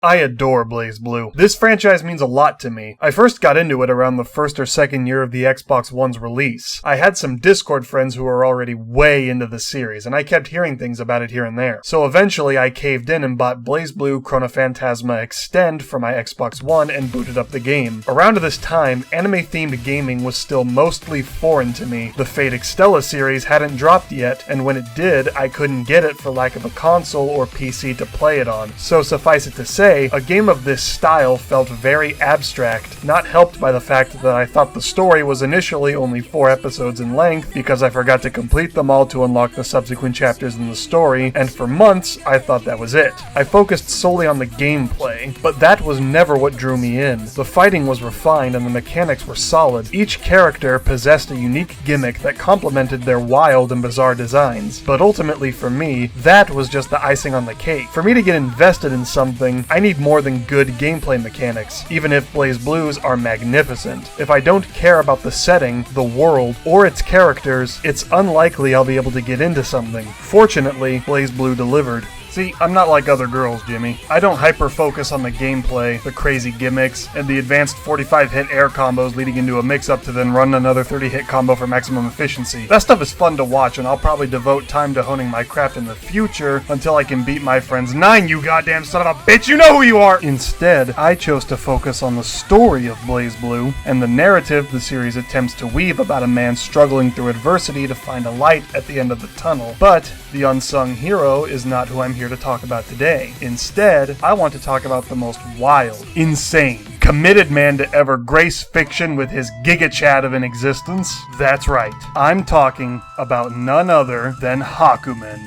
I adore BlazBlue. This franchise means a lot to me. I first got into it around the first or second year of the Xbox One's release. I had some Discord friends who were already way into the series, and I kept hearing things about it here and there. So eventually I caved in and bought BlazBlue Chronophantasma Extend for my Xbox One and booted up the game. Around this time, anime-themed gaming was still mostly foreign to me. The Fate Extella series hadn't dropped yet, and when it did, I couldn't get it for lack of a console or PC to play it on. So suffice it to say, a game of this style felt very abstract, not helped by the fact that I thought the story was initially only 4 episodes in length because I forgot to complete them all to unlock the subsequent chapters in the story, and for months I thought that was it. I focused solely on the gameplay, but that was never what drew me in. The fighting was refined and the mechanics were solid. Each character possessed a unique gimmick that complemented their wild and bizarre designs, but ultimately for me, that was just the icing on the cake. For me to get invested in something, I need more than good gameplay mechanics, even if BlazBlue's are magnificent. If I don't care about the setting, the world, or its characters, it's unlikely I'll be able to get into something. Fortunately, BlazBlue delivered. See, I'm not like other girls, Jimmy. I don't hyper-focus on the gameplay, the crazy gimmicks, and the advanced 45-hit air combos leading into a mix-up to then run another 30-hit combo for maximum efficiency. That stuff is fun to watch, and I'll probably devote time to honing my craft in the future until I can beat my friend's 9, you goddamn son of a bitch, you know who you are! Instead, I chose to focus on the story of BlazBlue, and the narrative the series attempts to weave about a man struggling through adversity to find a light at the end of the tunnel. But the unsung hero is not who I'm here to talk about today. Instead, I want to talk about the most wild, insane, committed man to ever grace fiction with his giga-chat of an existence. That's right, I'm talking about none other than Hakumen.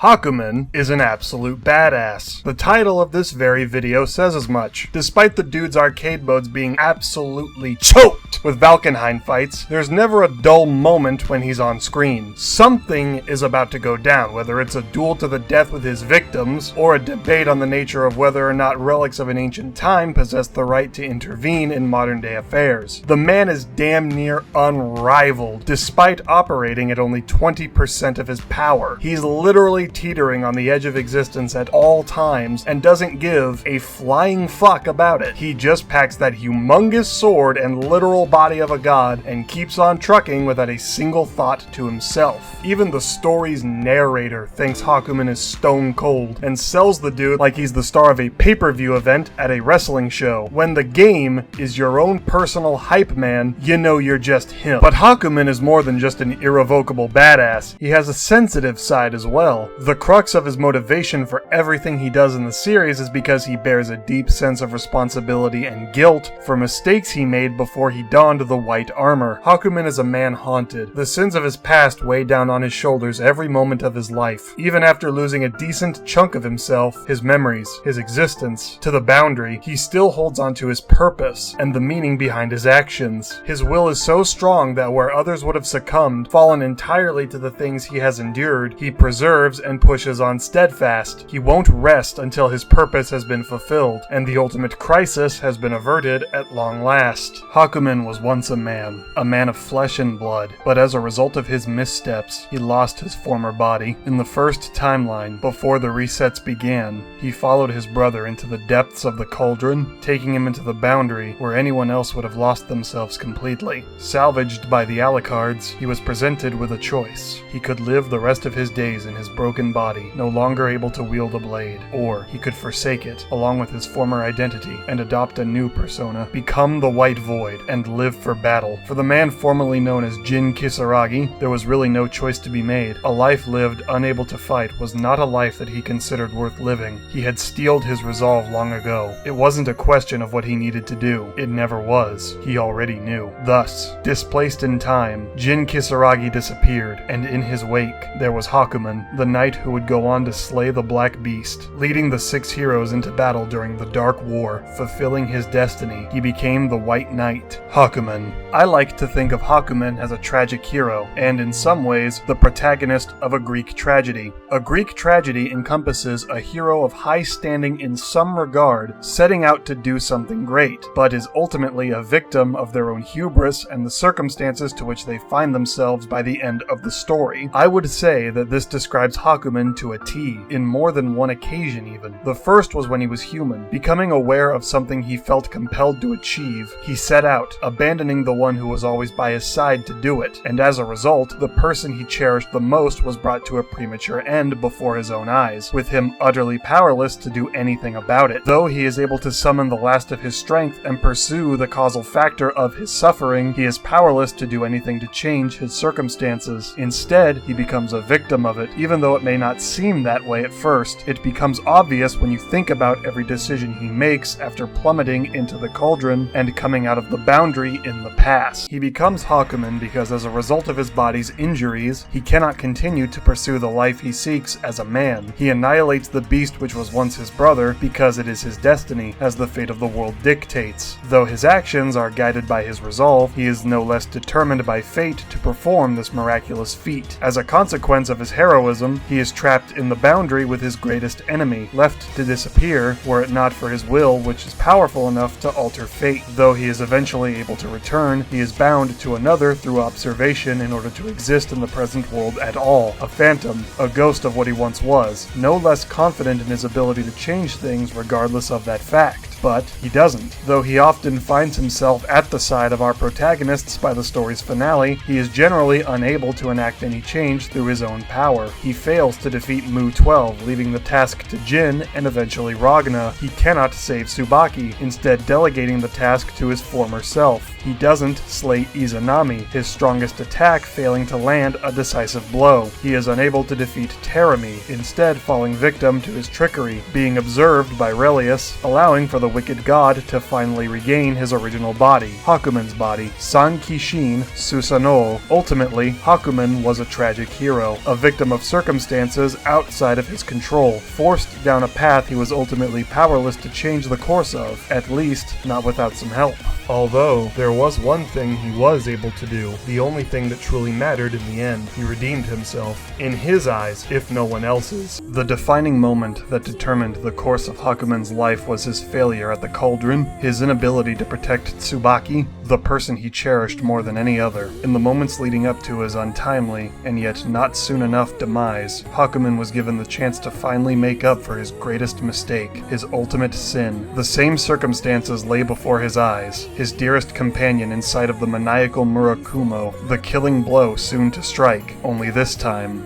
Hakumen is an absolute badass. The title of this very video says as much. Despite the dude's arcade modes being absolutely choked with Valkenheim fights, there's never a dull moment when he's on screen. Something is about to go down, whether it's a duel to the death with his victims, or a debate on the nature of whether or not relics of an ancient time possess the right to intervene in modern-day affairs. The man is damn near unrivaled, despite operating at only 20% of his power. He's literally teetering on the edge of existence at all times and doesn't give a flying fuck about it. He just packs that humongous sword and literal body of a god and keeps on trucking without a single thought to himself. Even the story's narrator thinks Hakumen is stone cold and sells the dude like he's the star of a pay-per-view event at a wrestling show. When the game is your own personal hype man, you know you're just him. But Hakumen is more than just an irrevocable badass. He has a sensitive side as well. The crux of his motivation for everything he does in the series is because he bears a deep sense of responsibility and guilt for mistakes he made before he donned the white armor. Hakumen is a man haunted. The sins of his past weigh down on his shoulders every moment of his life. Even after losing a decent chunk of himself, his memories, his existence, to the boundary, he still holds on to his purpose and the meaning behind his actions. His will is so strong that where others would have succumbed, fallen entirely to the things he has endured, he preserves and pushes on steadfast. He won't rest until his purpose has been fulfilled, and the ultimate crisis has been averted at long last. Hakumen was once a man of flesh and blood, but as a result of his missteps, he lost his former body. In the first timeline, before the resets began, he followed his brother into the depths of the cauldron, taking him into the boundary where anyone else would have lost themselves completely. Salvaged by the Alucards, he was presented with a choice. He could live the rest of his days in his broken body, no longer able to wield a blade, or he could forsake it, along with his former identity, and adopt a new persona, become the White Void, and live for battle. For the man formerly known as Jin Kisaragi, there was really no choice to be made. A life lived unable to fight was not a life that he considered worth living. He had steeled his resolve long ago. It wasn't a question of what he needed to do. It never was. He already knew. Thus, displaced in time, Jin Kisaragi disappeared, and in his wake, there was Hakumen, the knight who would go on to slay the Black Beast, leading the 6 heroes into battle during the Dark War. Fulfilling his destiny, he became the White Knight. Hakumen. I like to think of Hakumen as a tragic hero, and in some ways, the protagonist of a Greek tragedy. A Greek tragedy encompasses a hero of high standing in some regard, setting out to do something great, but is ultimately a victim of their own hubris and the circumstances to which they find themselves by the end of the story. I would say that this describes Hakumen to a T, in more than one occasion even. The first was when he was human. Becoming aware of something he felt compelled to achieve, he set out, abandoning the one who was always by his side to do it, and as a result, the person he cherished the most was brought to a premature end before his own eyes, with him utterly powerless to do anything about it. Though he is able to summon the last of his strength and pursue the causal factor of his suffering, he is powerless to do anything to change his circumstances. Instead, he becomes a victim of it. Even though it may not seem that way at first, it becomes obvious when you think about every decision he makes after plummeting into the cauldron and coming out of the boundary in the past. He becomes Hakumen because as a result of his body's injuries, he cannot continue to pursue the life he seeks as a man. He annihilates the beast which was once his brother because it is his destiny, as the fate of the world dictates. Though his actions are guided by his resolve, he is no less determined by fate to perform this miraculous feat. As a consequence of his heroism, he is trapped in the boundary with his greatest enemy, left to disappear were it not for his will, which is powerful enough to alter fate. Though he is eventually able to return, he is bound to another through observation in order to exist in the present world at all. A phantom, a ghost of what he once was, no less confident in his ability to change things regardless of that fact. But he doesn't. Though he often finds himself at the side of our protagonists by the story's finale, he is generally unable to enact any change through his own power. He fails to defeat Mu 12, leaving the task to Jin and eventually Ragna. He cannot save Tsubaki, instead delegating the task to his former self. He doesn't slay Izanami, his strongest attack failing to land a decisive blow. He is unable to defeat Terami, instead falling victim to his trickery, being observed by Relius, allowing for the wicked god to finally regain his original body, Hakumen's body, Sankishin Susanoo. Ultimately, Hakumen was a tragic hero, a victim of circumstances outside of his control, forced down a path he was ultimately powerless to change the course of, at least not without some help. Although, there was one thing he was able to do, the only thing that truly mattered in the end. He redeemed himself. In his eyes, if no one else's. The defining moment that determined the course of Hakumen's life was his failure at the cauldron, his inability to protect Tsubaki, the person he cherished more than any other. In the moments leading up to his untimely, and yet not soon enough demise, Hakumen was given the chance to finally make up for his greatest mistake, his ultimate sin. The same circumstances lay before his eyes. His dearest companion in sight of the maniacal Murakumo, the killing blow soon to strike, only this time.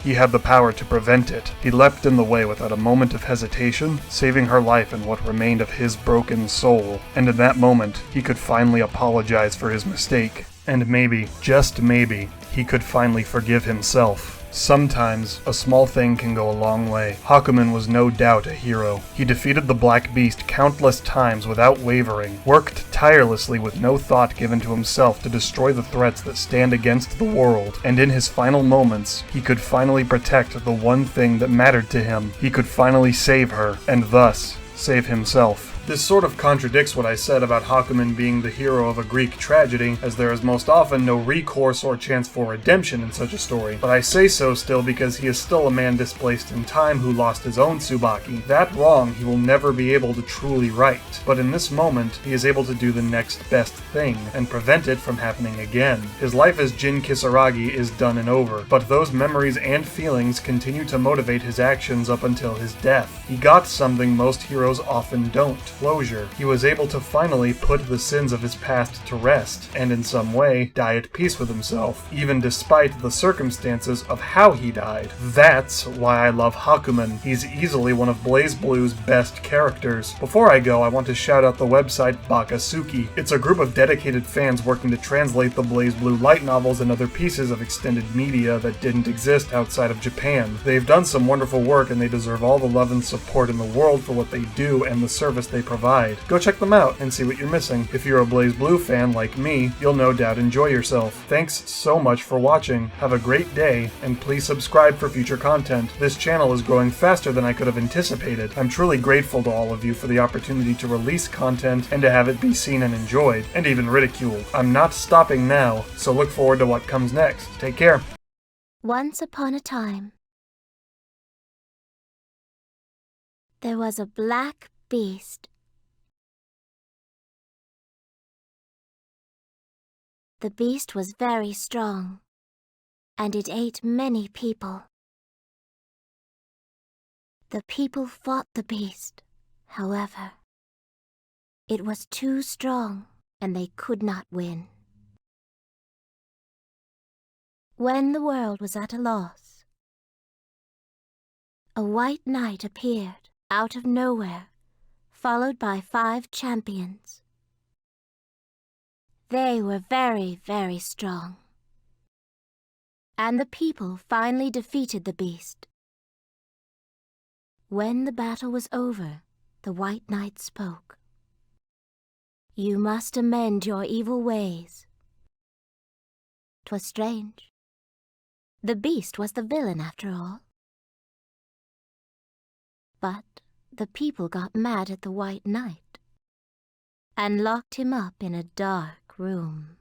He had the power to prevent it. He leapt in the way without a moment of hesitation, saving her life and what remained of his broken soul. And in that moment, he could finally apologize for his mistake. And maybe, just maybe, he could finally forgive himself. Sometimes, a small thing can go a long way. Hakumen was no doubt a hero. He defeated the Black Beast countless times without wavering, worked tirelessly with no thought given to himself to destroy the threats that stand against the world, and in his final moments, he could finally protect the one thing that mattered to him. He could finally save her, and thus, save himself. This sort of contradicts what I said about Hakumen being the hero of a Greek tragedy, as there is most often no recourse or chance for redemption in such a story. But I say so still because he is still a man displaced in time who lost his own Tsubaki. That wrong he will never be able to truly right. But in this moment, he is able to do the next best thing, and prevent it from happening again. His life as Jin Kisaragi is done and over, but those memories and feelings continue to motivate his actions up until his death. He got something most heroes often don't. Closure. He was able to finally put the sins of his past to rest, and in some way, die at peace with himself, even despite the circumstances of how he died. That's why I love Hakumen. He's easily one of BlazBlue's best characters. Before I go, I want to shout out the website Baka Tsuki. It's a group of dedicated fans working to translate the BlazBlue light novels and other pieces of extended media that didn't exist outside of Japan. They've done some wonderful work, and they deserve all the love and support in the world for what they do and the service they they provide. Go check them out and see what you're missing. If you're a BlazBlue fan like me, you'll no doubt enjoy yourself. Thanks so much for watching. Have a great day, and please subscribe for future content. This channel is growing faster than I could have anticipated. I'm truly grateful to all of you for the opportunity to release content and to have it be seen and enjoyed, and even ridiculed. I'm not stopping now, so look forward to what comes next. Take care. Once upon a time, there was a black beast. The beast was very strong, and it ate many people. The people fought the beast, however. It was too strong, and they could not win. When the world was at a loss, a white knight appeared out of nowhere, followed by 5 champions. They were very, very strong, and the people finally defeated the beast. When the battle was over, the White Knight spoke. "You must amend your evil ways." 'Twas strange. The beast was the villain after all. But the people got mad at the White Knight and locked him up in a dark room.